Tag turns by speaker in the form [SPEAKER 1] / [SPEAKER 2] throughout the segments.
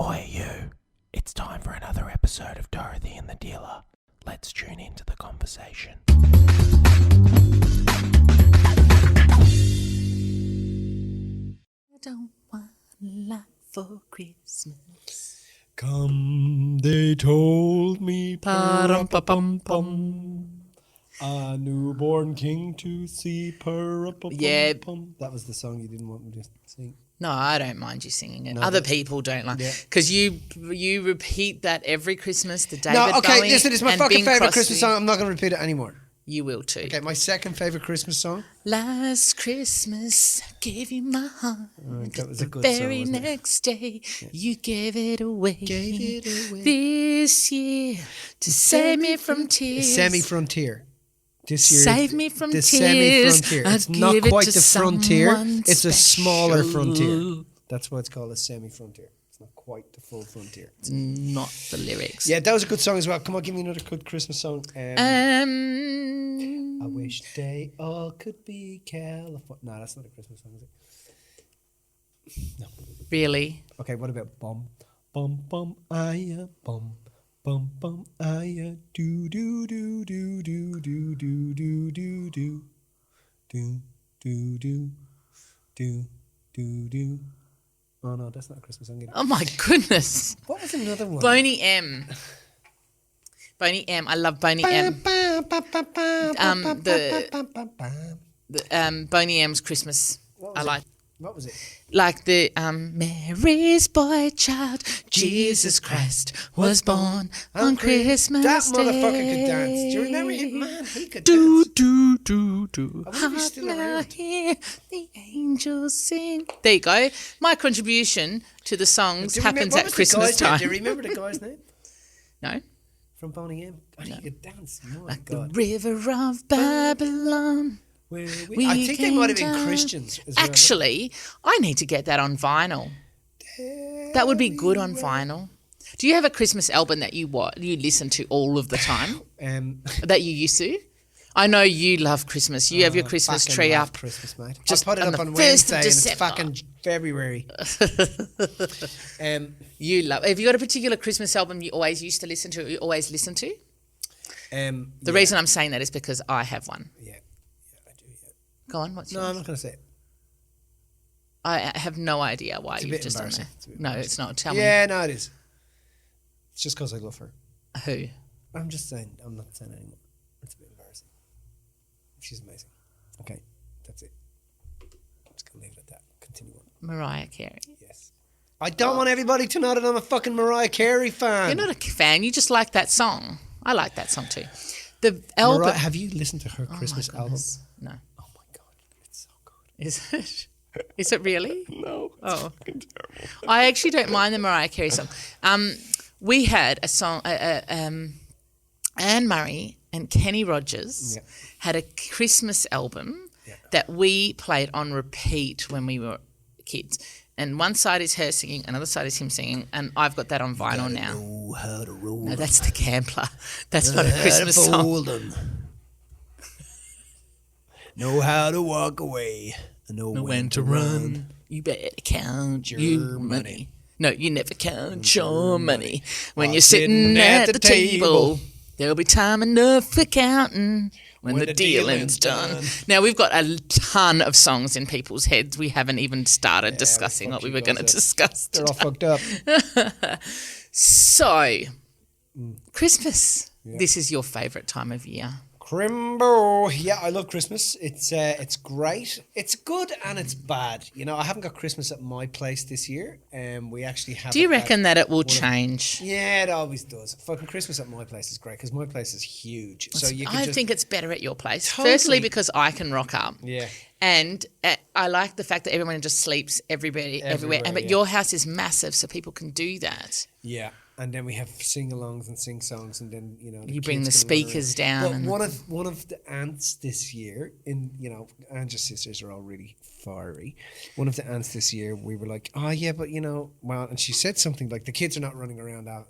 [SPEAKER 1] Oi, you. It's time for another episode of Dorothy and the Dealer. Let's tune into the conversation.
[SPEAKER 2] I don't want a lot for Christmas.
[SPEAKER 3] Come, they told me,
[SPEAKER 2] Pa-rum-pa-pum-pum.
[SPEAKER 3] a newborn king to see,
[SPEAKER 2] Yeah.
[SPEAKER 3] That was the song you didn't want me to sing.
[SPEAKER 2] No, I don't mind you singing it.
[SPEAKER 3] No,
[SPEAKER 2] Other
[SPEAKER 3] that's-
[SPEAKER 2] people don't like
[SPEAKER 3] Yeah.
[SPEAKER 2] because you repeat that every Christmas. The David
[SPEAKER 3] No, okay,
[SPEAKER 2] Bowie
[SPEAKER 3] listen, it's my
[SPEAKER 2] and
[SPEAKER 3] fucking
[SPEAKER 2] Bing
[SPEAKER 3] favourite
[SPEAKER 2] Crosby.
[SPEAKER 3] Christmas song. I'm not going to repeat it anymore.
[SPEAKER 2] You will too.
[SPEAKER 3] Okay, my second favourite Christmas song.
[SPEAKER 2] Last Christmas, I gave you my heart.
[SPEAKER 3] That was a good
[SPEAKER 2] Very
[SPEAKER 3] song, wasn't it?
[SPEAKER 2] next day, you gave it away.
[SPEAKER 3] Gave it away.
[SPEAKER 2] This year to save me from tears.
[SPEAKER 3] Semi-frontier. This year,
[SPEAKER 2] Save me from
[SPEAKER 3] the
[SPEAKER 2] tears.
[SPEAKER 3] semi-frontier.
[SPEAKER 2] I'd
[SPEAKER 3] It's not
[SPEAKER 2] give it
[SPEAKER 3] quite
[SPEAKER 2] to
[SPEAKER 3] the frontier.
[SPEAKER 2] someone
[SPEAKER 3] It's a smaller
[SPEAKER 2] special.
[SPEAKER 3] frontier. That's why it's called a semi-frontier. It's not quite the full frontier.
[SPEAKER 2] It's not the lyrics.
[SPEAKER 3] Yeah, that was a good song as well. Come on, give me another good Christmas song. I wish they all could be California. No, that's not a Christmas song, is it? No.
[SPEAKER 2] Really?
[SPEAKER 3] Okay, what about bum, bum, bum, aya, bum, bum, bum, aya, do, do, do, do, do, do, do, do, do, do, do, do, do, do, do, do. Oh no, that's not a Christmas song either.
[SPEAKER 2] Oh my goodness.
[SPEAKER 3] What was another one?
[SPEAKER 2] Boney M. Boney M. I love Boney M. Boney M's Christmas.
[SPEAKER 3] What
[SPEAKER 2] I
[SPEAKER 3] was
[SPEAKER 2] like.
[SPEAKER 3] What was it?
[SPEAKER 2] Like the Mary's boy child, Jesus Christ was born on Christmas
[SPEAKER 3] That
[SPEAKER 2] Day.
[SPEAKER 3] motherfucker could dance. Do you remember him? Man, he could
[SPEAKER 2] Do,
[SPEAKER 3] dance.
[SPEAKER 2] do, do, do.
[SPEAKER 3] I wonder if he's still
[SPEAKER 2] Hark now,
[SPEAKER 3] around.
[SPEAKER 2] hear the angels sing. There you go. My contribution to the songs
[SPEAKER 3] Do you remember-
[SPEAKER 2] happens
[SPEAKER 3] what
[SPEAKER 2] at
[SPEAKER 3] was the
[SPEAKER 2] Christmas
[SPEAKER 3] guy's name?
[SPEAKER 2] time.
[SPEAKER 3] Do you remember the guy's name?
[SPEAKER 2] No?
[SPEAKER 3] From Boney M. God, he could dance. My
[SPEAKER 2] Like
[SPEAKER 3] God.
[SPEAKER 2] the river of Babylon.
[SPEAKER 3] Where
[SPEAKER 2] We
[SPEAKER 3] I think they might have been
[SPEAKER 2] came
[SPEAKER 3] Christians as well.
[SPEAKER 2] Actually, I need to get that on vinyl. That would be good on vinyl. Do you have a Christmas album that you listen to all of the time? That you used to? I know you love Christmas. You have your Christmas
[SPEAKER 3] fucking
[SPEAKER 2] tree
[SPEAKER 3] love
[SPEAKER 2] up.
[SPEAKER 3] Christmas, mate.
[SPEAKER 2] just
[SPEAKER 3] I put it
[SPEAKER 2] on
[SPEAKER 3] up
[SPEAKER 2] the
[SPEAKER 3] on
[SPEAKER 2] 1st of
[SPEAKER 3] Wednesday and it's
[SPEAKER 2] December.
[SPEAKER 3] fucking February.
[SPEAKER 2] You love. Have you got a particular Christmas album you always used to listen to? Or you always listen to? The reason I'm saying that is because I have one.
[SPEAKER 3] Yeah, I do. Yeah.
[SPEAKER 2] Go on. What's
[SPEAKER 3] No,
[SPEAKER 2] yours?
[SPEAKER 3] I'm not going to say it.
[SPEAKER 2] I have no idea why
[SPEAKER 3] a
[SPEAKER 2] you've
[SPEAKER 3] bit
[SPEAKER 2] just done
[SPEAKER 3] embarrassing.
[SPEAKER 2] that.
[SPEAKER 3] It's a bit
[SPEAKER 2] No, it's not. Tell
[SPEAKER 3] Yeah, no, it is. It's just because I love her.
[SPEAKER 2] me who.
[SPEAKER 3] I'm just saying. I'm not saying anymore. It's a bit embarrassing. She's amazing. Okay, that's it. I'm just going to leave it at that. Continue on.
[SPEAKER 2] Mariah Carey.
[SPEAKER 3] Yes. I don't want everybody to know that I'm a fucking Mariah Carey fan.
[SPEAKER 2] You're not a fan. You just like that song. I like that song too. The album.
[SPEAKER 3] Mariah, have you listened to her
[SPEAKER 2] Oh my
[SPEAKER 3] Christmas album?
[SPEAKER 2] goodness. No.
[SPEAKER 3] Oh my God, it's so good.
[SPEAKER 2] Is it? Is it really?
[SPEAKER 3] No, it's fucking terrible.
[SPEAKER 2] I actually don't mind the Mariah Carey song. We had a song, Anne Murray and Kenny Rogers had a Christmas album that we played on repeat when we were kids. And one side is her singing, another side is him singing, and I've got that on vinyl now.
[SPEAKER 3] Know how to roll.
[SPEAKER 2] No, that's the Gambler. That's not a Christmas song.
[SPEAKER 3] Know how to walk away. Know when to run.
[SPEAKER 2] You better count your money. No, you never count your money. When you're sitting at the table, there'll be time enough for counting when the dealing's done. Now, we've got a ton of songs in people's heads. We haven't even started discussing what we were going to discuss
[SPEAKER 3] They're all
[SPEAKER 2] today.
[SPEAKER 3] fucked up.
[SPEAKER 2] So, Christmas. This is your favourite time of year.
[SPEAKER 3] Crimbo. Yeah, I love Christmas. It's great. It's good and it's bad. You know, I haven't got Christmas at my place this year. We actually have.
[SPEAKER 2] Do you reckon that it will change?
[SPEAKER 3] Yeah, it always does. Fucking Christmas at my place is great because my place is huge. So you can
[SPEAKER 2] I
[SPEAKER 3] just,
[SPEAKER 2] think it's better at your place.
[SPEAKER 3] Totally.
[SPEAKER 2] Firstly, because I can rock up.
[SPEAKER 3] Yeah.
[SPEAKER 2] And I like the fact that everyone just sleeps everywhere. But
[SPEAKER 3] yeah.
[SPEAKER 2] your house is massive, so people can do that.
[SPEAKER 3] Yeah. And then we have sing-alongs and sing-songs, and then
[SPEAKER 2] You bring the
[SPEAKER 3] kids can run
[SPEAKER 2] speakers
[SPEAKER 3] around.
[SPEAKER 2] down.
[SPEAKER 3] But one of the aunts this year, Angie's sisters are all really fiery. One of the aunts this year, we were like, oh yeah, but well, and she said something like, the kids are not running around out,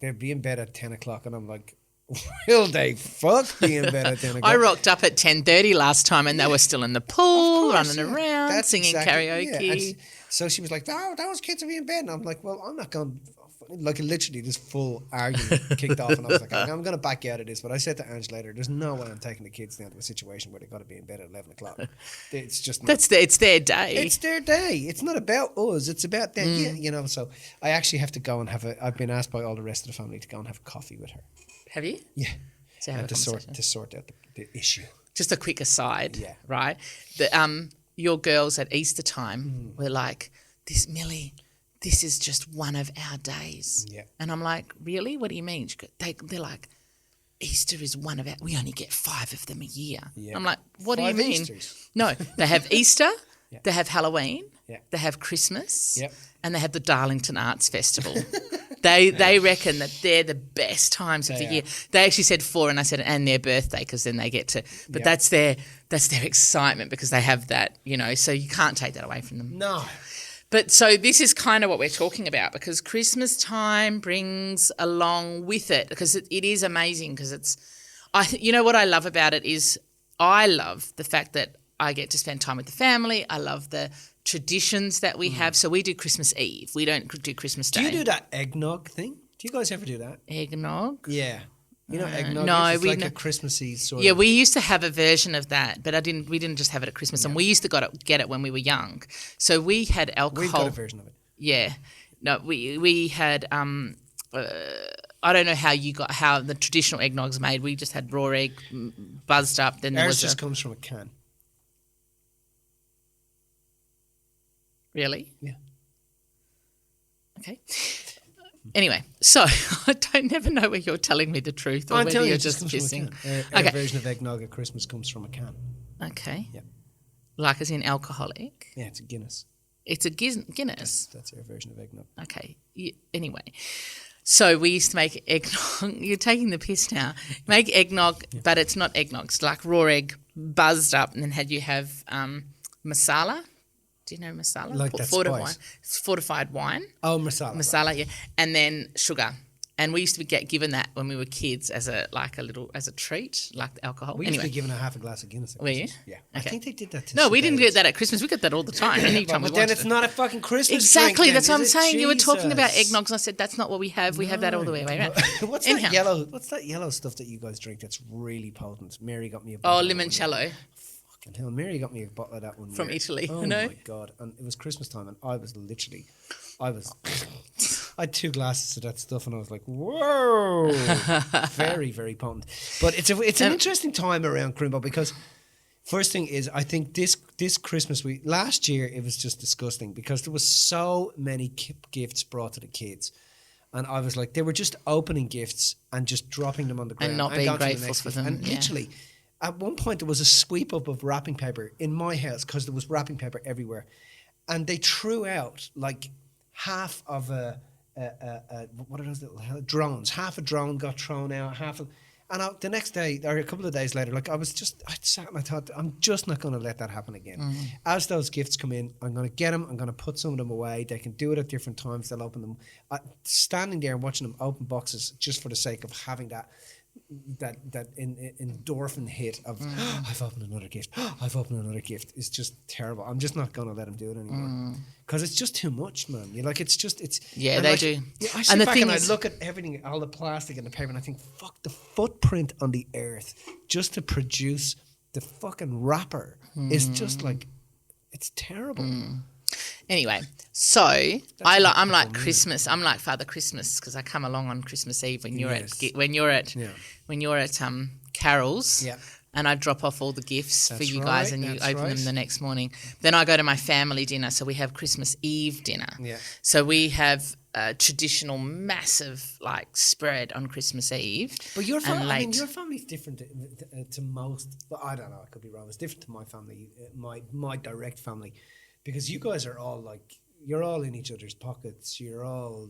[SPEAKER 3] they'll be in bed at 10 o'clock, and I'm like, will they fuck be in bed at 10 o'clock?
[SPEAKER 2] I rocked up at 10:30 last time, and they were still in the pool, running around,
[SPEAKER 3] That's
[SPEAKER 2] singing
[SPEAKER 3] exactly-
[SPEAKER 2] karaoke.
[SPEAKER 3] yeah, So she was like, "Oh, those kids will be in bed," and I'm like, "Well, I'm not going." Like literally, this full argument kicked off, and I was like, "I'm going to back you out of this." But I said to Ange later, "There's no way I'm taking the kids down to a situation where they got to be in bed at 11 o'clock. It's just not,
[SPEAKER 2] It's their day.
[SPEAKER 3] it's their day. It's not about us. It's about them. Yeah, you know." So I actually have to go and have I've been asked by all the rest of the family to go and have a coffee with her.
[SPEAKER 2] Have you?
[SPEAKER 3] Yeah,
[SPEAKER 2] To have
[SPEAKER 3] and
[SPEAKER 2] a
[SPEAKER 3] to
[SPEAKER 2] conversation.
[SPEAKER 3] sort out the issue.
[SPEAKER 2] Just a quick aside,
[SPEAKER 3] Yeah.
[SPEAKER 2] right? Your girls at Easter time were like, Millie, this is just one of our days.
[SPEAKER 3] Yeah.
[SPEAKER 2] And I'm like, really? What do you mean? They're like, Easter is one of our, we only get 5 of them a year.
[SPEAKER 3] Yeah.
[SPEAKER 2] I'm like, what
[SPEAKER 3] 5
[SPEAKER 2] do you mean?
[SPEAKER 3] Easters.
[SPEAKER 2] No, they have Easter,
[SPEAKER 3] Yeah.
[SPEAKER 2] they have Halloween,
[SPEAKER 3] Yeah.
[SPEAKER 2] they have Christmas,
[SPEAKER 3] Yep.
[SPEAKER 2] and they have the Darlington Arts Festival. They reckon that they're the best times of the
[SPEAKER 3] They
[SPEAKER 2] year.
[SPEAKER 3] are.
[SPEAKER 2] They actually said 4, and I said, and their birthday, because then they get to. But
[SPEAKER 3] Yeah.
[SPEAKER 2] that's their excitement because they have that, so you can't take that away from them.
[SPEAKER 3] No.
[SPEAKER 2] But so this is kind of what we're talking about because Christmas time brings along with it because it is amazing because what I love about it is I love the fact that I get to spend time with the family. I love the traditions that we have. So we do Christmas Eve. We don't do Christmas Day.
[SPEAKER 3] Do you do that eggnog thing? Do you guys ever do that?
[SPEAKER 2] Eggnog?
[SPEAKER 3] Yeah. You know eggnog?
[SPEAKER 2] no,
[SPEAKER 3] it's
[SPEAKER 2] we
[SPEAKER 3] like
[SPEAKER 2] no-
[SPEAKER 3] a Christmassy sort
[SPEAKER 2] Yeah,
[SPEAKER 3] of.
[SPEAKER 2] we used to have a version of that, but we didn't just have it at Christmas. And we used to get it when we were young. So we had alcohol.
[SPEAKER 3] We've got a version of it.
[SPEAKER 2] Yeah. No, we had I don't know how the traditional eggnog's made. We just had raw egg buzzed up. Then there
[SPEAKER 3] Ours
[SPEAKER 2] was
[SPEAKER 3] just comes from a can.
[SPEAKER 2] Really?
[SPEAKER 3] Yeah.
[SPEAKER 2] Okay. Anyway, so I don't never know whether you're telling me the truth or
[SPEAKER 3] I'm
[SPEAKER 2] whether
[SPEAKER 3] telling you,
[SPEAKER 2] you're
[SPEAKER 3] it just
[SPEAKER 2] just
[SPEAKER 3] comes from a
[SPEAKER 2] kissing.
[SPEAKER 3] can. Our
[SPEAKER 2] Okay.
[SPEAKER 3] version of eggnog at Christmas comes from a can.
[SPEAKER 2] Okay.
[SPEAKER 3] Yeah.
[SPEAKER 2] Like as in alcoholic.
[SPEAKER 3] Yeah, it's a Guinness.
[SPEAKER 2] It's a Guinness.
[SPEAKER 3] That's our version of eggnog.
[SPEAKER 2] Okay. Anyway, so we used to make eggnog. You're taking the piss now. Make eggnog, but it's not eggnog. It's like raw egg buzzed up, and then you have masala. Do you know masala?
[SPEAKER 3] Like that
[SPEAKER 2] Fortified
[SPEAKER 3] spice?
[SPEAKER 2] wine. It's fortified wine.
[SPEAKER 3] Oh, masala.
[SPEAKER 2] Masala, yeah, and then sugar. And we used to get given that when we were kids as a treat, like the alcohol.
[SPEAKER 3] We used
[SPEAKER 2] anyway,
[SPEAKER 3] to be given a half a glass of Guinness. At
[SPEAKER 2] Were you?
[SPEAKER 3] Christmas. Yeah. I
[SPEAKER 2] Okay.
[SPEAKER 3] think they did that to
[SPEAKER 2] no, we didn't
[SPEAKER 3] sedatives.
[SPEAKER 2] get that at Christmas. We got that all the time. Anytime we
[SPEAKER 3] But then
[SPEAKER 2] wanted
[SPEAKER 3] it's
[SPEAKER 2] it.
[SPEAKER 3] not a fucking Christmas
[SPEAKER 2] Exactly,
[SPEAKER 3] drink
[SPEAKER 2] that's what
[SPEAKER 3] then,
[SPEAKER 2] I'm
[SPEAKER 3] is it?
[SPEAKER 2] saying. You were talking about
[SPEAKER 3] Jesus.
[SPEAKER 2] eggnogs, and I said that's not what we have. We have that all the way around.
[SPEAKER 3] What's
[SPEAKER 2] Anyhow.
[SPEAKER 3] What's that yellow stuff that you guys drink that's really potent? Mary got me a
[SPEAKER 2] Oh,
[SPEAKER 3] bottle. of that one year.
[SPEAKER 2] limoncello
[SPEAKER 3] Fucking hell, Mary got me a bottle of that one
[SPEAKER 2] from
[SPEAKER 3] year.
[SPEAKER 2] Italy.
[SPEAKER 3] Oh
[SPEAKER 2] no?
[SPEAKER 3] my god! And it was Christmas time, and I had 2 glasses of that stuff, and I was like, "Whoa!" Very, very potent. But it's an interesting time around Crimbo because first thing is I think this Christmas week last year it was just disgusting because there was so many gifts brought to the kids. And I was like, they were just opening gifts and just dropping them on the ground
[SPEAKER 2] And not being
[SPEAKER 3] going to the
[SPEAKER 2] grateful
[SPEAKER 3] next
[SPEAKER 2] for
[SPEAKER 3] gift.
[SPEAKER 2] them,
[SPEAKER 3] And
[SPEAKER 2] yeah.
[SPEAKER 3] literally, at one point, there was a sweep up of wrapping paper in my house because there was wrapping paper everywhere. And they threw out like half of what are those little drones? Half a drone got thrown out, the next day, or a couple of days later, I sat and I thought, I'm just not going to let that happen again. As those gifts come in, I'm going to get them, I'm going to put some of them away. They can do it at different times, they'll open them. Standing there and watching them open boxes just for the sake of having that endorphin hit of I've opened another gift is just terrible. I'm just not going to let them do it anymore because it's just too much, man.
[SPEAKER 2] Yeah,
[SPEAKER 3] and
[SPEAKER 2] they do.
[SPEAKER 3] I sit
[SPEAKER 2] And the
[SPEAKER 3] back
[SPEAKER 2] thing
[SPEAKER 3] and I
[SPEAKER 2] is-
[SPEAKER 3] look at everything, all the plastic and the paper, and I think, fuck the footprint on the earth just to produce the fucking wrapper is just like, it's terrible.
[SPEAKER 2] Anyway, so I'm like Christmas. I'm like Father Christmas because I come along on Christmas Eve when you're
[SPEAKER 3] Yes.
[SPEAKER 2] when you're at Carol's.
[SPEAKER 3] Yeah.
[SPEAKER 2] And I drop off all the gifts for
[SPEAKER 3] That's
[SPEAKER 2] you guys,
[SPEAKER 3] right,
[SPEAKER 2] and you
[SPEAKER 3] that's
[SPEAKER 2] open
[SPEAKER 3] right.
[SPEAKER 2] them the next morning. Then I go to my family dinner, so we have Christmas Eve dinner.
[SPEAKER 3] Yeah.
[SPEAKER 2] So we have a traditional massive spread on Christmas Eve.
[SPEAKER 3] But your
[SPEAKER 2] and late.
[SPEAKER 3] your family's different to most. But I don't know. I could be wrong. It's different to my family, my direct family, because you guys are all you're all in each other's pockets. You're all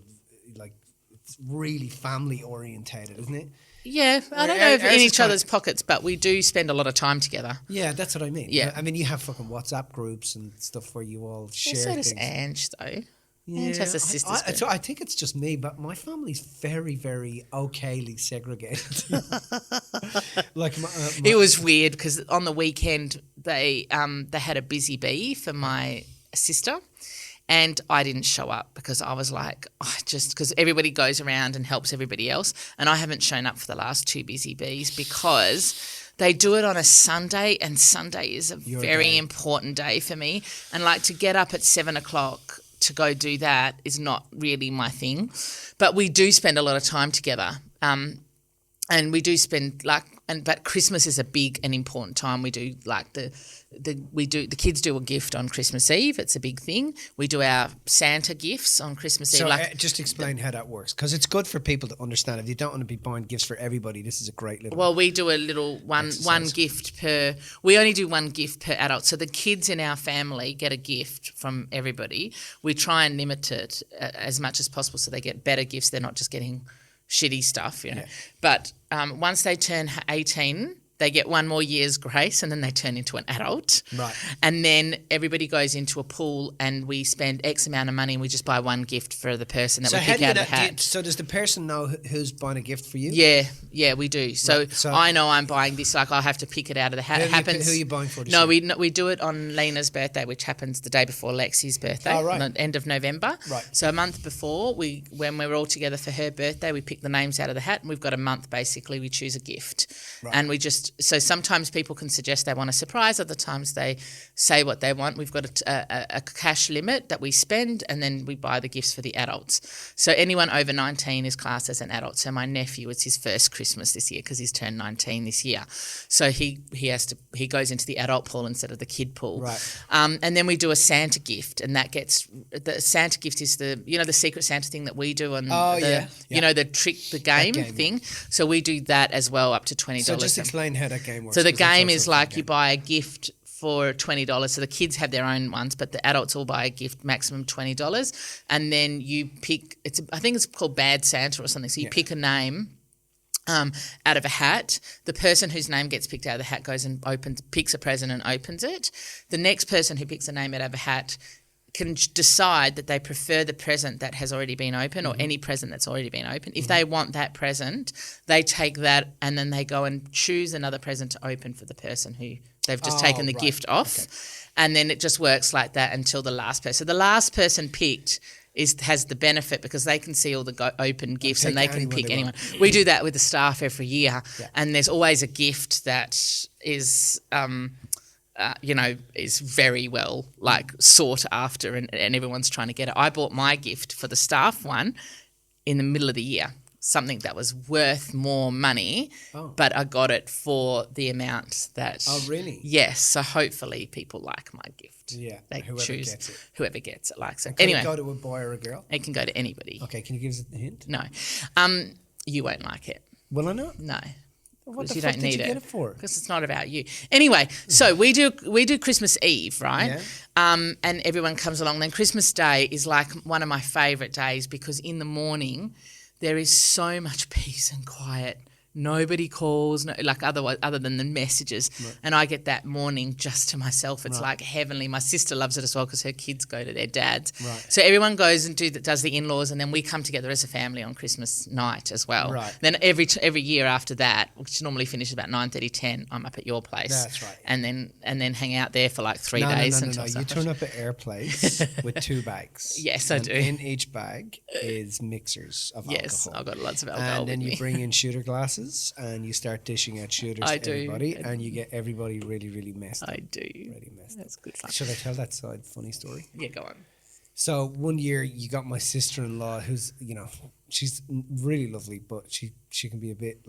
[SPEAKER 3] it's really family orientated, isn't it?
[SPEAKER 2] Yeah, I don't
[SPEAKER 3] Or
[SPEAKER 2] know if
[SPEAKER 3] ours
[SPEAKER 2] in
[SPEAKER 3] is
[SPEAKER 2] each
[SPEAKER 3] kinda-
[SPEAKER 2] other's pockets, but we do spend a lot of time together.
[SPEAKER 3] Yeah, that's what I mean.
[SPEAKER 2] Yeah.
[SPEAKER 3] I mean, you have fucking WhatsApp groups and stuff where you all share
[SPEAKER 2] So does
[SPEAKER 3] things.
[SPEAKER 2] Ange, though. Ange has a sister's group.
[SPEAKER 3] So I think it's just me, but my family's very, very okayly segregated.
[SPEAKER 2] It was weird because on the weekend they had a busy bee for my sister, And I didn't show up because I was like, because everybody goes around and helps everybody else. And I haven't shown up for the last 2 busy bees because they do it on a Sunday, and Sunday is a very important day for me. And like to get up at 7 o'clock to go do that is not really my thing. But we do spend a lot of time together. And we do spend but Christmas is a big and important time. We do like the kids do a gift on Christmas Eve. It's a big thing. We do our Santa gifts on Christmas Eve.
[SPEAKER 3] So just explain how that works, because it's good for people to understand. If you don't want to be buying gifts for everybody, this is a great little.
[SPEAKER 2] Well, we do a little one gift per. We only do one gift per adult. So the kids in our family get a gift from everybody. We try and limit it as much as possible so they get better gifts. They're not just getting shitty stuff, Yeah. But once they turn 18, they get one more year's grace, and then they turn into an adult.
[SPEAKER 3] Right.
[SPEAKER 2] And then everybody goes into a pool, and we spend X amount of money, and we just buy one gift for the person that we pick out of the hat.
[SPEAKER 3] So does the person know who's buying a gift for you?
[SPEAKER 2] Yeah, we do. So I know I'm buying this. Like I'll have to pick it out of the hat. Who
[SPEAKER 3] are you buying for?
[SPEAKER 2] No, we do it on Lena's birthday, which happens the day before Lexi's birthday, on the end of November.
[SPEAKER 3] Right.
[SPEAKER 2] So a month before, when we're all together for her birthday, we pick the names out of the hat, and we've got a month basically. We choose a gift, and we just. So sometimes people can suggest they want a surprise. Other times they say what they want. We've got a cash limit that we spend, and then we buy the gifts for the adults. So anyone over 19 is classed as an adult. So my nephew, it's his first Christmas this year because he's turned 19 this year. So he goes into the adult pool instead of the kid pool.
[SPEAKER 3] Right.
[SPEAKER 2] And then we do a Santa gift, and the Santa gift is the Secret Santa thing that we do on the game thing. So we do that as well, up to $20.
[SPEAKER 3] So just explain how that game works.
[SPEAKER 2] So the game is like you buy a gift for $20. So the kids have their own ones, but the adults all buy a gift maximum $20, and then you pick. I think it's called Bad Santa or something. So you pick a name out of a hat. The person whose name gets picked out of the hat goes and picks a present and opens it. The next person who picks a name out of a hat can decide that they prefer the present that has already been opened, or any present that's already been opened. If they want that present, they take that, and then they go and choose another present to open for the person who they've just taken the gift off. Okay. And then it just works like that until the last person. So the last person picked has the benefit because they can see all the open gifts, and they can pick anyone. We do that with the staff every year, and there's always a gift that is is very well sought after, and everyone's trying to get it. I bought my gift for the staff one in the middle of the year, something that was worth more money, but I got it for the amount that.
[SPEAKER 3] Oh, really?
[SPEAKER 2] Yes. So hopefully people like my gift.
[SPEAKER 3] Yeah.
[SPEAKER 2] They choose whoever gets it. Likes it.
[SPEAKER 3] And can it go to a boy or a girl?
[SPEAKER 2] It can go to anybody.
[SPEAKER 3] Okay. Can you give us a hint?
[SPEAKER 2] No. You won't like it.
[SPEAKER 3] Will I not?
[SPEAKER 2] No.
[SPEAKER 3] What the
[SPEAKER 2] you
[SPEAKER 3] fuck
[SPEAKER 2] don't
[SPEAKER 3] did
[SPEAKER 2] need
[SPEAKER 3] you get it for?
[SPEAKER 2] Because it's not about you. Anyway, so we do Christmas Eve, right? Yeah. And everyone comes along. Then Christmas Day is like one of my favourite days because in the morning there is so much peace and quiet. Nobody calls, other than the messages. Right. And I get that morning just to myself. It's like heavenly. My sister loves it as well because her kids go to their dads. Right. So everyone goes and does the in-laws, and then we come together as a family on Christmas night as well. Right. Then every year after that, which normally finishes about 9:30, 10, I'm up at your place.
[SPEAKER 3] That's right.
[SPEAKER 2] And then hang out there for like 3 days.
[SPEAKER 3] No. You turn up at our place with 2 bags.
[SPEAKER 2] Yes, I do.
[SPEAKER 3] In each bag is mixers of alcohol.
[SPEAKER 2] Yes, I've got lots of alcohol.
[SPEAKER 3] And then you bring in shooter glasses. And you start dishing out shooters to everybody, and you get everybody really, really messed up.
[SPEAKER 2] I do.
[SPEAKER 3] Really messed up.
[SPEAKER 2] That's good fun.
[SPEAKER 3] Should I tell that side funny story?
[SPEAKER 2] Yeah, go on.
[SPEAKER 3] So one year you got my sister-in-law, who's she's really lovely, but she can be a bit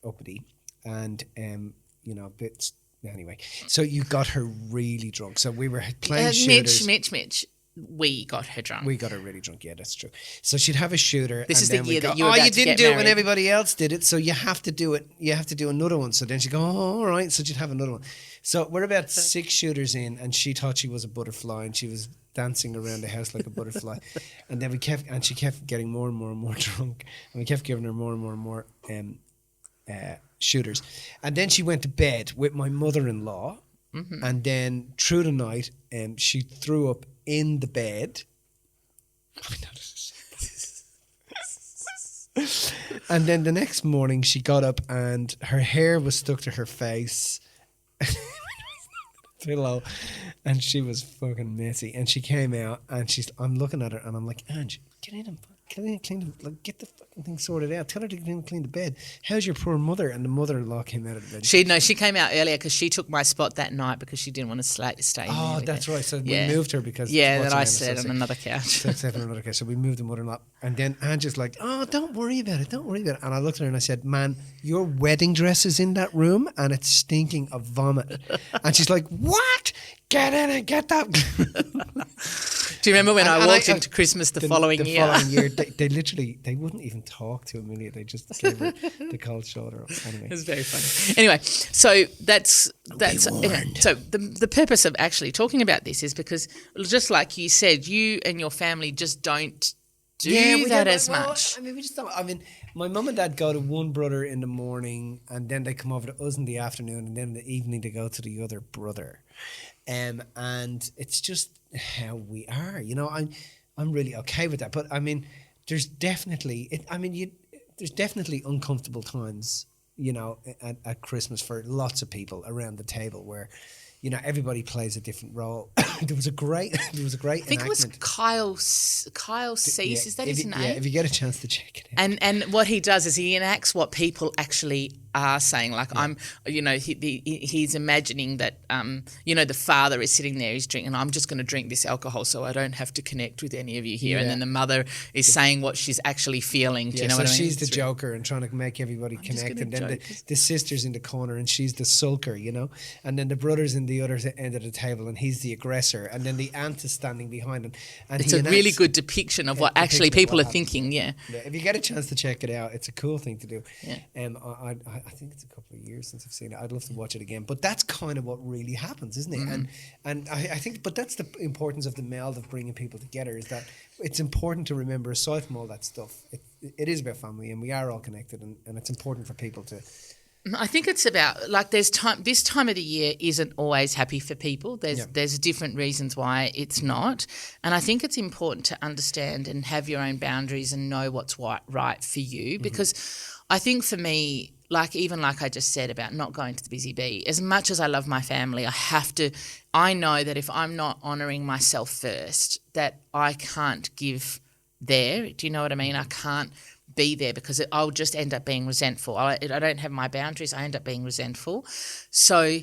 [SPEAKER 3] uppity, and a bit. Anyway, so you got her really drunk. So we were playing shooters.
[SPEAKER 2] Mitch. We got her drunk.
[SPEAKER 3] We got her really drunk. Yeah, that's true. So she'd have a shooter.
[SPEAKER 2] This is
[SPEAKER 3] the
[SPEAKER 2] year that you were about to get married.
[SPEAKER 3] You didn't do it when everybody else did it, so you have to do it. You have to do another one. So then she'd go, all right. So she'd have another one. So we're about 6 shooters in, and she thought she was a butterfly, and she was dancing around the house like a butterfly. And then she kept getting more and more and more drunk, and we kept giving her more and more and more shooters. And then she went to bed with my mother-in-law, and then through the night, she threw up in the bed. And then the next morning she got up and her hair was stuck to her face. Pillow. And she was fucking messy. And she came out and I'm looking at her and I'm like, Ange, get in and clean the, like, get the fucking thing sorted out. Tell her to clean the bed. How's your poor mother? And the mother-in-law came out of the bed.
[SPEAKER 2] She came out earlier because she took my spot that night because she didn't want to stay in there.
[SPEAKER 3] Oh, that's right. So we moved her because...
[SPEAKER 2] then I sat on another couch.
[SPEAKER 3] So we moved the mother-in-law. And then Ange's like, oh, don't worry about it. And I looked at her and I said, man, your wedding dress is in that room and it's stinking of vomit. And she's like, what? Get in and get that.
[SPEAKER 2] Do you remember when I walked into Christmas the following year?
[SPEAKER 3] The following year, they literally, they wouldn't even talk to Amelia. They just gave her the cold shoulder. Anyway.
[SPEAKER 2] It was very funny. Anyway, so that's so the purpose of actually talking about this is because just like you said, you and your family just don't do that as much.
[SPEAKER 3] I mean, we just don't. I mean, my mum and dad go to one brother in the morning, and then they come over to us in the afternoon, and then in the evening they go to the other brother. And it's just how we are, you know. I'm really okay with that, but I mean, there's definitely there's definitely uncomfortable times, you know, at Christmas for lots of people around the table where, you know, everybody plays a different role. there was a great
[SPEAKER 2] I think it was Kyle Cease. Is that his name?
[SPEAKER 3] Yeah, if you get a chance to check it out.
[SPEAKER 2] And what he does is he enacts what people actually are saying. Like he's imagining that the father is sitting there, he's drinking. I'm just going to drink this alcohol so I don't have to connect with any of you here. Yeah. And then the mother is saying what she's actually feeling. Do you know what I mean?
[SPEAKER 3] She's the joker and trying to make everybody connect. And then the sister's in the corner and she's the sulker, you know. And then the brother's in the other end of the table and he's the aggressor. And then the aunt is standing behind him. And
[SPEAKER 2] it's a really good depiction of what actually people are thinking. Yeah.
[SPEAKER 3] If you get a chance to check it out, it's a cool thing to do.
[SPEAKER 2] Yeah.
[SPEAKER 3] I think it's a couple of years since I've seen it. I'd love to watch it again. But that's kind of what really happens, isn't it?
[SPEAKER 2] Mm-hmm.
[SPEAKER 3] And I think, but that's the importance of the meld of bringing people together, is that it's important to remember, aside from all that stuff, it is about family and we are all connected, and it's important for people to...
[SPEAKER 2] I think it's about, like, this time of the year isn't always happy for people. There's different reasons why it's not. And I think it's important to understand and have your own boundaries and know what's right for you. Because I think for me, like I just said about not going to the Busy Bee, as much as I love my family, I know that if I'm not honouring myself first, that I can't give there. Do you know what I mean? I can't be there because I'll just end up being resentful. I don't have my boundaries. I end up being resentful. So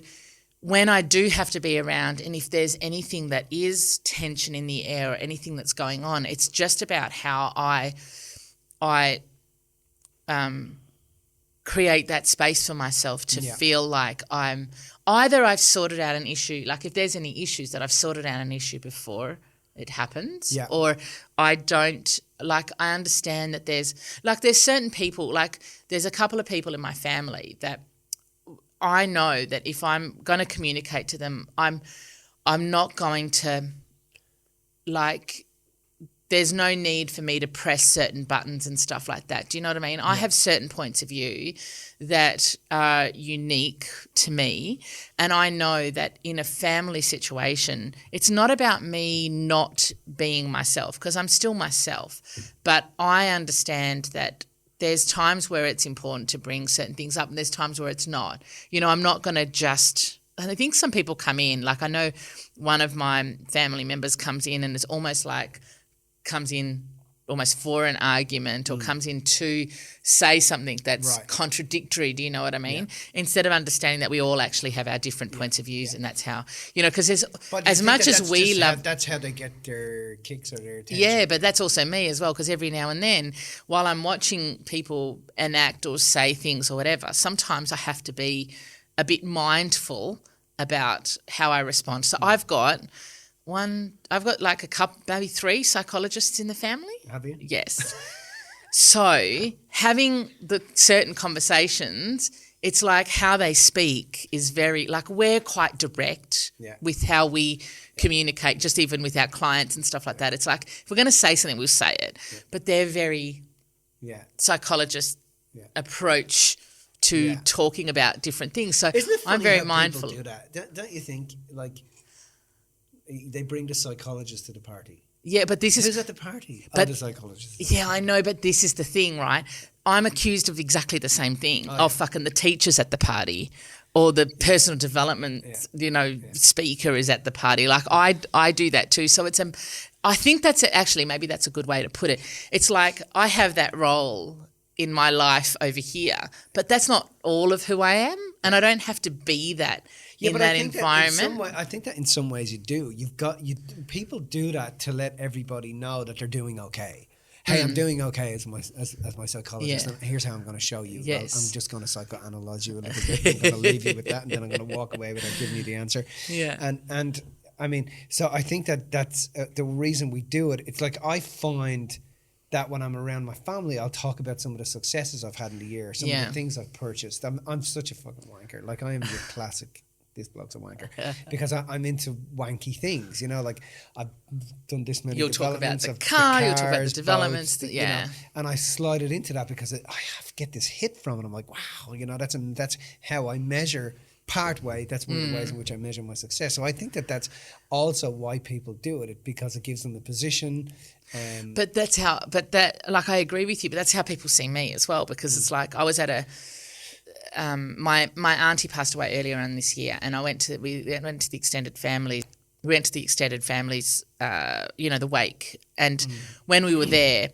[SPEAKER 2] when I do have to be around, and if there's anything that is tension in the air or anything that's going on, it's just about how I create that space for myself to feel like I've sorted out an issue. Like if there's any issues, that I've sorted out an issue before it happens, or I don't, like, I understand that there's certain people, like there's a couple of people in my family that I know that if I'm going to communicate to them, I'm not going to, like, there's no need for me to press certain buttons and stuff like that. Do you know what I mean? Yeah. I have certain points of view that are unique to me, and I know that in a family situation, it's not about me not being myself, because I'm still myself, but I understand that there's times where it's important to bring certain things up and there's times where it's not. You know, I'm not going to just... And I think some people come in, like I know one of my family members comes in and it's almost like... comes in almost for an argument or comes in to say something that's contradictory, do you know what I mean? Yeah. Instead of understanding that we all actually have our different points of views, and that's how, you know, because there's, as much as we love...
[SPEAKER 3] That's how they get their kicks or their attention.
[SPEAKER 2] Yeah, but that's also me as well, because every now and then, while I'm watching people enact or say things or whatever, sometimes I have to be a bit mindful about how I respond. So I've got like a couple, maybe 3 psychologists in the family.
[SPEAKER 3] Have you?
[SPEAKER 2] Yes. So having the certain conversations, it's like how they speak is very, like we're quite direct with how we communicate, just even with our clients and stuff like that. It's like if we're going to say something, we'll say it. Yeah. But they're very psychologist approach to talking about different things. So
[SPEAKER 3] isn't it funny
[SPEAKER 2] I'm very
[SPEAKER 3] how
[SPEAKER 2] mindful.
[SPEAKER 3] People do that? Don't you think, like, they bring the psychologist to the party?
[SPEAKER 2] Yeah, but this is...
[SPEAKER 3] Who's at the party? The psychologist.
[SPEAKER 2] Yeah, I know, but this is the thing, right? I'm accused of exactly the same thing. Fucking the teachers at the party or the personal development, speaker is at the party. Like I do that too. So I think maybe that's a good way to put it. It's like I have that role in my life over here, but that's not all of who I am, and I don't have to be that in that environment.
[SPEAKER 3] I think that in some ways you do. People do that to let everybody know that they're doing okay. Hey, I'm doing okay as my psychologist.
[SPEAKER 2] Yeah.
[SPEAKER 3] And here's how I'm going to show you.
[SPEAKER 2] Yes.
[SPEAKER 3] I'm just going to psychoanalyze you a little bit. I'm going to leave you with that, and then I'm going to walk away without giving you the answer.
[SPEAKER 2] Yeah.
[SPEAKER 3] And I mean, so I think that's the reason we do it. It's like I find that when I'm around my family, I'll talk about some of the successes I've had in the year, some of the things I've purchased. I'm such a fucking wanker. Like I am your classic. This bloke's a wanker because I'm into wanky things, like I've done this many.
[SPEAKER 2] You'll talk about
[SPEAKER 3] developments
[SPEAKER 2] the
[SPEAKER 3] of
[SPEAKER 2] car,
[SPEAKER 3] cars,
[SPEAKER 2] you'll talk about the developments,
[SPEAKER 3] boats, and I slide it into that because I get this hit from it. I'm like, wow, that's how I measure part way. That's one of the ways in which I measure my success. So I think that's also why people do it because it gives them the position.
[SPEAKER 2] But I agree with you. But that's how people see me as well because it's like I was at a. My auntie passed away earlier on this year, and we went to the extended family. We went to the extended family's, the wake. And when we were there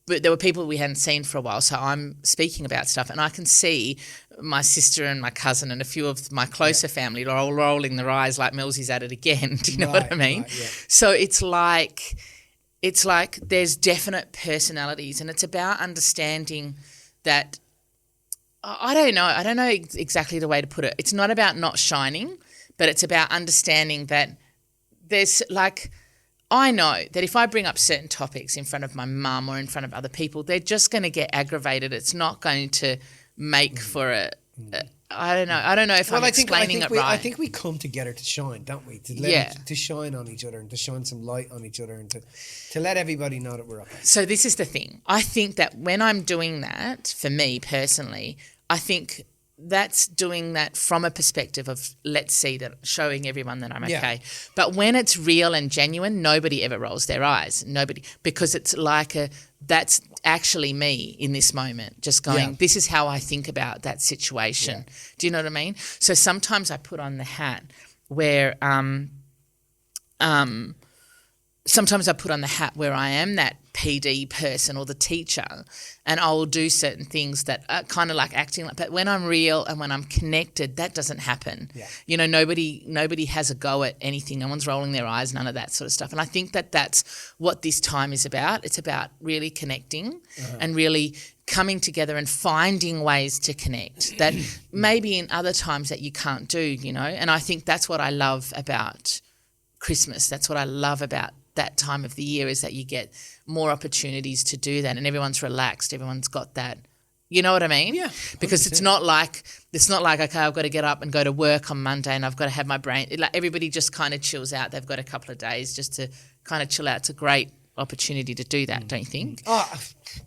[SPEAKER 2] were people we hadn't seen for a while. So I'm speaking about stuff, and I can see my sister and my cousin and a few of my closer family are all rolling their eyes like Millsy's at it again. Do you know what I mean?
[SPEAKER 3] Right, yeah.
[SPEAKER 2] So it's like there's definite personalities, and it's about understanding that. I don't know exactly the way to put it. It's not about not shining, but it's about understanding that there's I know that if I bring up certain topics in front of my mum or in front of other people, they're just going to get aggravated. It's not going to make for I don't know. I don't know if I'm explaining it right.
[SPEAKER 3] I think we come together to shine, don't we? To shine on each other and to shine some light on each other and to let everybody know that we're up.
[SPEAKER 2] So this is the thing. I think that when I'm doing that, for me personally, I think that's doing that from a perspective of let's see that showing everyone that I'm okay. But when it's real and genuine, nobody ever rolls their eyes. Nobody, because it's like that's actually me in this moment, just going, this is how I think about that situation. Yeah. Do you know what I mean? So sometimes I put on the hat where sometimes I put on the hat where I am that PD person or the teacher, and I will do certain things that are kind of like acting like, but when I'm real and when I'm connected, that doesn't happen. Yeah. Nobody has a go at anything. No one's rolling their eyes, none of that sort of stuff. And I think that that's what this time is about. It's about really connecting and really coming together and finding ways to connect that maybe in other times that you can't do, and I think that's what I love about Christmas. That's what I love about that time of the year is that you get more opportunities to do that and everyone's relaxed. Everyone's got that. You know what I mean? Yeah. 100%. Because it's not like, okay, I've got to get up and go to work on Monday and I've got to have my brain. Like everybody just kind of chills out. They've got a couple of days just to kind of chill out. It's a great opportunity to do that, don't you think?
[SPEAKER 3] Oh,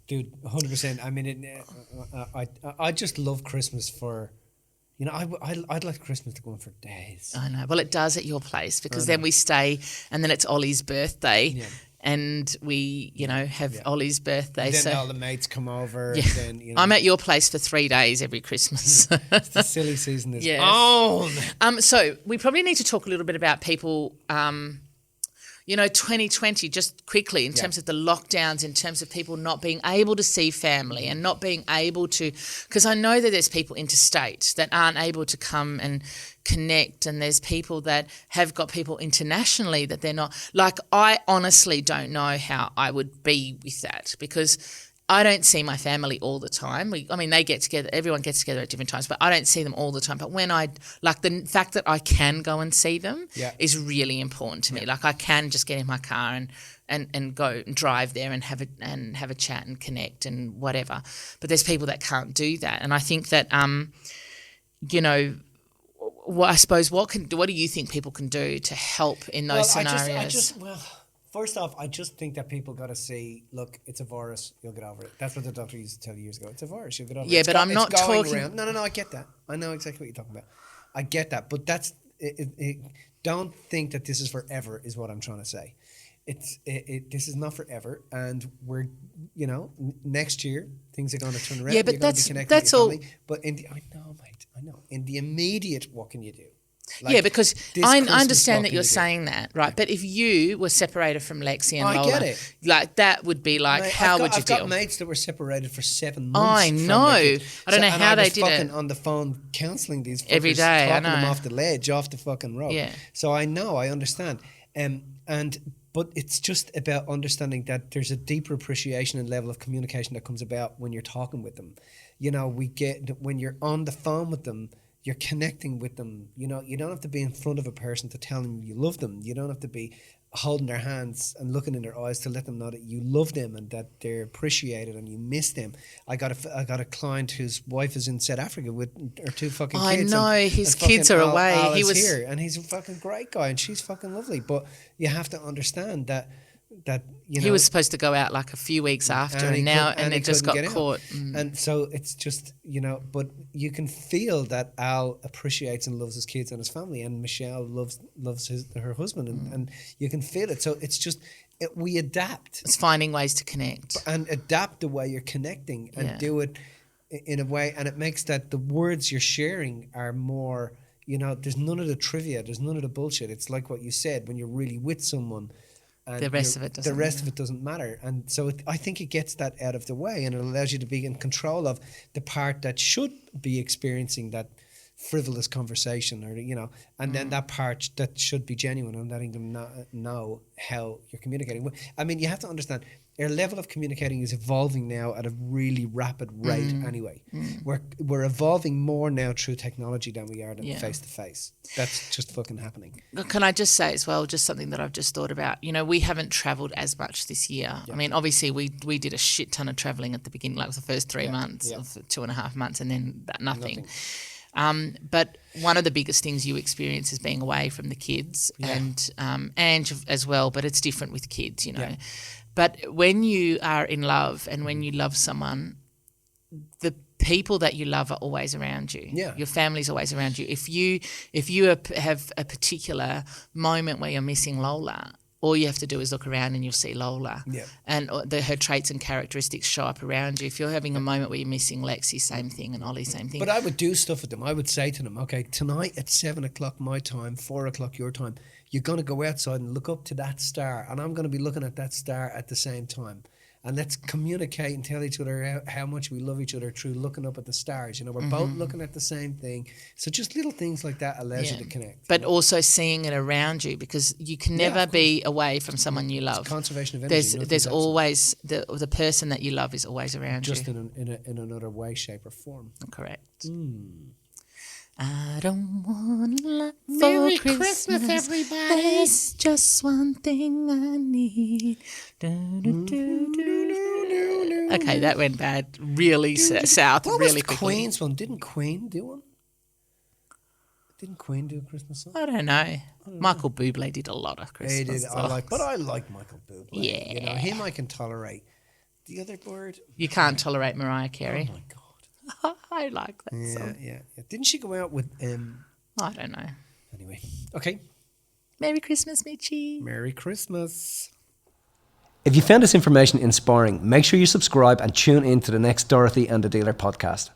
[SPEAKER 3] dude, 100%. I mean, I just love Christmas for... I'd like Christmas to go on for days.
[SPEAKER 2] I know. Well, it does at your place because then we stay and then it's Ollie's birthday and we, have Ollie's birthday.
[SPEAKER 3] And then all the mates come over.
[SPEAKER 2] Yeah.
[SPEAKER 3] And then,
[SPEAKER 2] I'm at your place for 3 days every Christmas.
[SPEAKER 3] It's the silly season is on.
[SPEAKER 2] So we probably need to talk a little bit about people... 2020, just quickly, in terms of the lockdowns, in terms of people not being able to see family and not being able to, because I know that there's people interstate that aren't able to come and connect, and there's people that have got people internationally that they're not. Like, I honestly don't know how I would be with that because I don't see my family all the time. They get together, everyone gets together at different times, but I don't see them all the time. But when the fact that I can go and see them is really important to me. Like I can just get in my car and go and drive there and have a chat and connect and whatever. But there's people that can't do that. And I think that, I suppose what do you think people can do to help in those scenarios?
[SPEAKER 3] First off, I just think that people got to see, look, it's a virus, you'll get over it. That's what the doctor used to tell you years ago. It's a virus, you'll get over it.
[SPEAKER 2] Yeah, but I'm not talking...
[SPEAKER 3] around. No, I get that. I know exactly what you're talking about. I get that. But that's... don't think that this is forever is what I'm trying to say. this is not forever, and we're, next year things are going to turn around.
[SPEAKER 2] Yeah, but
[SPEAKER 3] You're gonna be
[SPEAKER 2] that's
[SPEAKER 3] connected with your
[SPEAKER 2] all.
[SPEAKER 3] family. But I know, mate. I know. In the immediate, what can you do?
[SPEAKER 2] Yeah, because
[SPEAKER 3] this
[SPEAKER 2] I
[SPEAKER 3] Christmas,
[SPEAKER 2] understand
[SPEAKER 3] what
[SPEAKER 2] that
[SPEAKER 3] can
[SPEAKER 2] you're
[SPEAKER 3] you do?
[SPEAKER 2] saying that, right? But if you were separated from Lexi and
[SPEAKER 3] I
[SPEAKER 2] Lola,
[SPEAKER 3] get it.
[SPEAKER 2] like that would be like,
[SPEAKER 3] Mate,
[SPEAKER 2] how would you
[SPEAKER 3] I've
[SPEAKER 2] deal?
[SPEAKER 3] got mates that were separated for 7 months.
[SPEAKER 2] I
[SPEAKER 3] from
[SPEAKER 2] know.
[SPEAKER 3] their kids.
[SPEAKER 2] I don't know
[SPEAKER 3] and
[SPEAKER 2] how
[SPEAKER 3] I
[SPEAKER 2] they
[SPEAKER 3] was
[SPEAKER 2] did
[SPEAKER 3] fucking
[SPEAKER 2] it.
[SPEAKER 3] on the phone counselling these fuckers,
[SPEAKER 2] Every day, I
[SPEAKER 3] talking them
[SPEAKER 2] know.
[SPEAKER 3] off the ledge, off the fucking road.
[SPEAKER 2] Yeah.
[SPEAKER 3] So I know, I understand. But it's just about understanding that there's a deeper appreciation and level of communication that comes about when you're talking with them. When you're on the phone with them, you're connecting with them. You don't have to be in front of a person to tell them you love them. You don't have to be holding their hands and looking in their eyes to let them know that you love them and that they're appreciated and you miss them. I got a client whose wife is in South Africa with her 2 fucking kids.
[SPEAKER 2] I know,
[SPEAKER 3] and
[SPEAKER 2] his
[SPEAKER 3] fucking
[SPEAKER 2] kids are away.
[SPEAKER 3] Al
[SPEAKER 2] He
[SPEAKER 3] is
[SPEAKER 2] was
[SPEAKER 3] here, and he's a fucking great guy, and she's fucking lovely. But you have to understand that
[SPEAKER 2] he was supposed to go out like a few weeks after, and it just got caught.
[SPEAKER 3] And so it's just, but you can feel that Al appreciates and loves his kids and his family, and Michelle loves her husband, and you can feel it. So it's just we adapt.
[SPEAKER 2] It's finding ways to connect
[SPEAKER 3] And adapt the way you're connecting and do it in a way, and it makes that the words you're sharing are more, there's none of the trivia, there's none of the bullshit. It's like what you said, when you're really with someone. And
[SPEAKER 2] The rest of it
[SPEAKER 3] doesn't matter. And so I think it gets that out of the way, and it allows you to be in control of the part that should be experiencing that frivolous conversation, or and then that part that should be genuine, and letting them know how you're communicating. I mean, you have to understand, our level of communicating is evolving now at a really rapid rate. Anyway, we're evolving more now through technology than we are face to face. That's just fucking happening.
[SPEAKER 2] Can I just say as well, just something that I've just thought about, we haven't travelled as much this year. I mean, obviously we did a shit ton of travelling at the beginning, like the first 3 months, of 2.5 months, and then nothing. But one of the biggest things you experience is being away from the kids, and as well, but it's different with kids, Yeah. But when you are in love and when you love someone, the people that you love are always around you.
[SPEAKER 3] Yeah.
[SPEAKER 2] Your family's always around you. If you have a particular moment where you're missing Lola, all you have to do is look around and you'll see Lola.
[SPEAKER 3] Yeah.
[SPEAKER 2] And her traits and characteristics show up around you. If you're having a moment where you're missing Lexi, same thing, and Ollie, same thing.
[SPEAKER 3] But I would do stuff with them. I would say to them, okay, tonight at 7 o'clock my time, 4 o'clock your time, you're going to go outside and look up to that star, and I'm going to be looking at that star at the same time. And let's communicate and tell each other how much we love each other through looking up at the stars. We're both looking at the same thing. So just little things like that allows you to connect.
[SPEAKER 2] But also seeing it around you, because you can never be away from someone you love.
[SPEAKER 3] It's conservation of energy.
[SPEAKER 2] There's always the person that you love is always around
[SPEAKER 3] just
[SPEAKER 2] you.
[SPEAKER 3] Just in another way, shape, or form.
[SPEAKER 2] Correct. I don't want a lot for
[SPEAKER 3] Merry
[SPEAKER 2] Christmas,
[SPEAKER 3] everybody.
[SPEAKER 2] There's just one thing I need. Okay, that went bad. Really south.
[SPEAKER 3] What
[SPEAKER 2] really
[SPEAKER 3] was
[SPEAKER 2] quickly.
[SPEAKER 3] Queen's one? Didn't Queen do one? Didn't Queen do a Christmas song?
[SPEAKER 2] I don't know. Michael Bublé did a lot of Christmas
[SPEAKER 3] He did.
[SPEAKER 2] songs.
[SPEAKER 3] I like Michael Bublé.
[SPEAKER 2] Yeah.
[SPEAKER 3] Him I can tolerate. The other word?
[SPEAKER 2] You can't tolerate Mariah Carey.
[SPEAKER 3] Oh my God.
[SPEAKER 2] I like that song.
[SPEAKER 3] Yeah. Didn't she go out with?
[SPEAKER 2] I don't know.
[SPEAKER 3] Anyway, okay.
[SPEAKER 2] Merry Christmas, Mitchie.
[SPEAKER 3] Merry Christmas. If you found this information inspiring, make sure you subscribe and tune in to the next Dorothy and the Dealer podcast.